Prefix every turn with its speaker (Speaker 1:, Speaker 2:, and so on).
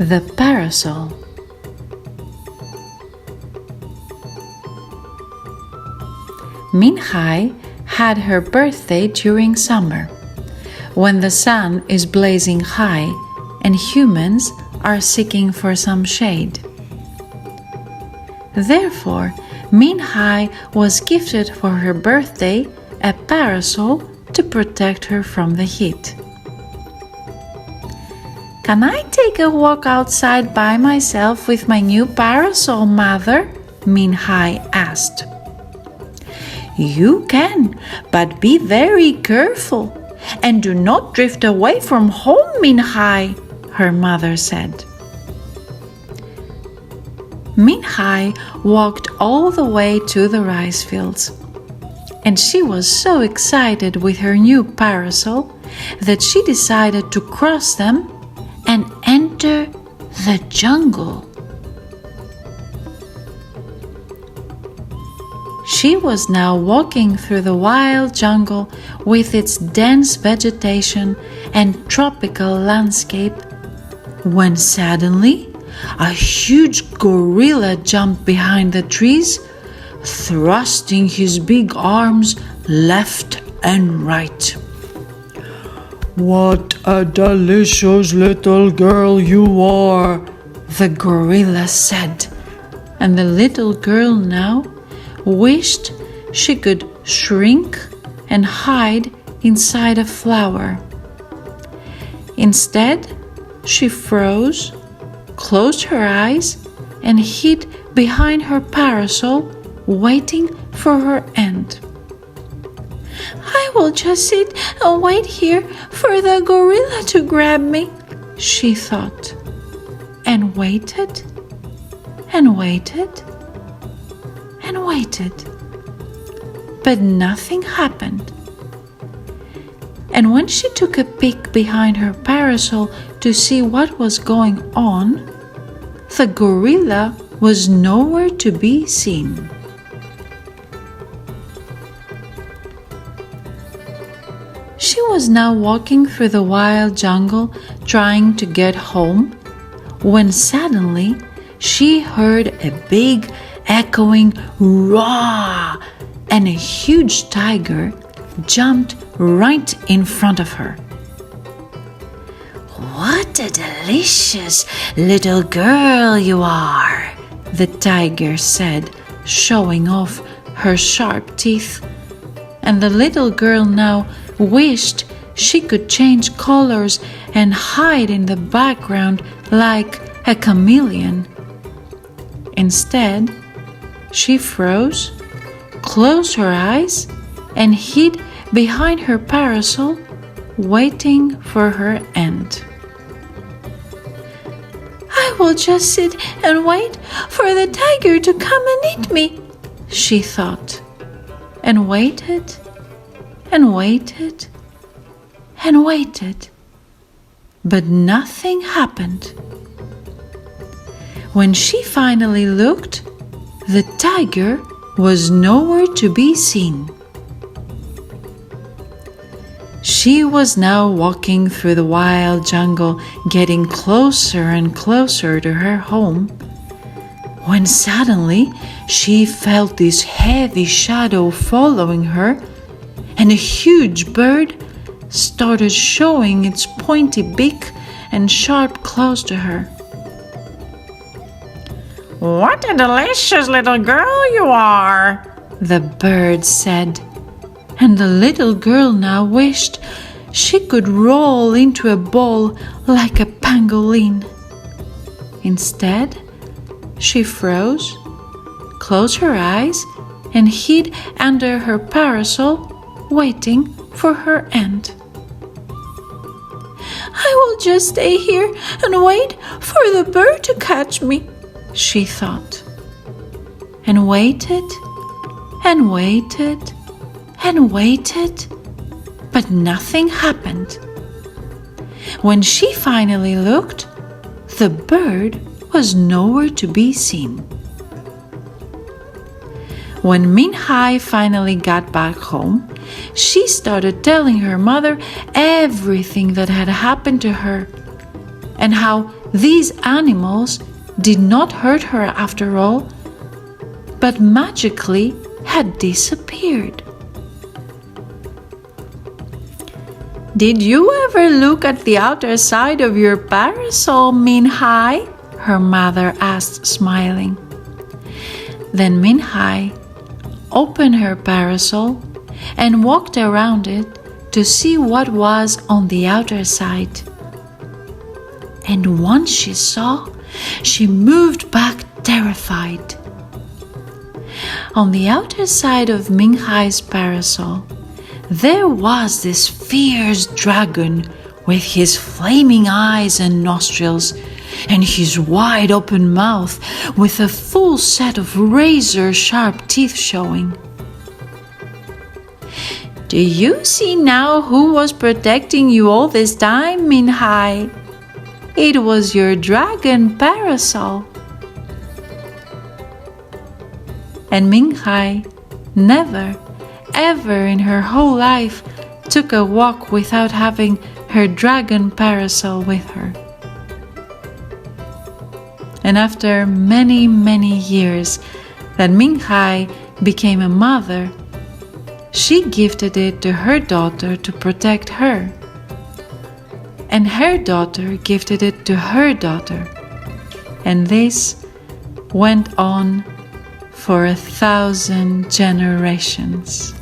Speaker 1: The Parasol. Minhai had her birthday during summer, when the sun is blazing high and humans are seeking for some shade. Therefore, Minhai was gifted for her birthday a parasol to protect her from the heat. "Can I take a walk outside by myself with my new parasol, Mother?" Minhai asked. "You can, but be very careful and do not drift away from home, Minhai," her mother said. Minhai walked all the way to the rice fields, and she was so excited with her new parasol that she decided to cross them and enter the jungle. She was now walking through the wild jungle with its dense vegetation and tropical landscape when suddenly a huge gorilla jumped behind the trees, thrusting his big arms left and right. "What a delicious little girl you are," the gorilla said, and the little girl now wished she could shrink and hide inside a flower. Instead, she froze, closed her eyes, and hid behind her parasol, waiting for her end. "I will just sit and wait here for the gorilla to grab me," she thought, and waited and waited and waited. But nothing happened. And when she took a peek behind her parasol to see what was going on, the gorilla was nowhere to be seen. She was now walking through the wild jungle trying to get home when suddenly she heard a big echoing roar, and a huge tiger jumped right in front of her. "What a delicious little girl you are," the tiger said, showing off her sharp teeth. And the little girl now wished she could change colors and hide in the background like a chameleon. Instead, she froze, closed her eyes, and hid behind her parasol, waiting for her end. "I will just sit and wait for the tiger to come and eat me," she thought, and waited and waited and waited, but nothing happened. When she finally looked, the tiger was nowhere to be seen. She was now walking through the wild jungle, getting closer and closer to her home, when suddenly she felt this heavy shadow following her, and a huge bird started showing its pointy beak and sharp claws to her. "What a delicious little girl you are," the bird said, and the little girl now wished she could roll into a ball like a pangolin. Instead, she froze, closed her eyes, and hid under her parasol, waiting for her end. "I will just stay here and wait for the bird to catch me," she thought, and waited and waited and waited, but nothing happened. When she finally looked, the bird was nowhere to be seen. When Minhai finally got back home, she started telling her mother everything that had happened to her. and how these animals did not hurt her after all, but magically had disappeared. "Did you ever look at the outer side of your parasol, Minhai?" her mother asked, smiling. Then Minhai opened her parasol and walked around it to see what was on the outer side. And once she saw, she moved back terrified. On the outer side of Minhai's parasol, there was this fierce dragon with his flaming eyes and nostrils, and his wide open mouth with a full set of razor-sharp teeth showing. "Do you see now who was protecting you all this time, Minhai? It was your dragon parasol." And Minhai never, ever in her whole life took a walk without having her dragon parasol with her. And after many, many years that Minhai became a mother, she gifted it to her daughter to protect her. And her daughter gifted it to her daughter. And this went on for 1,000 generations.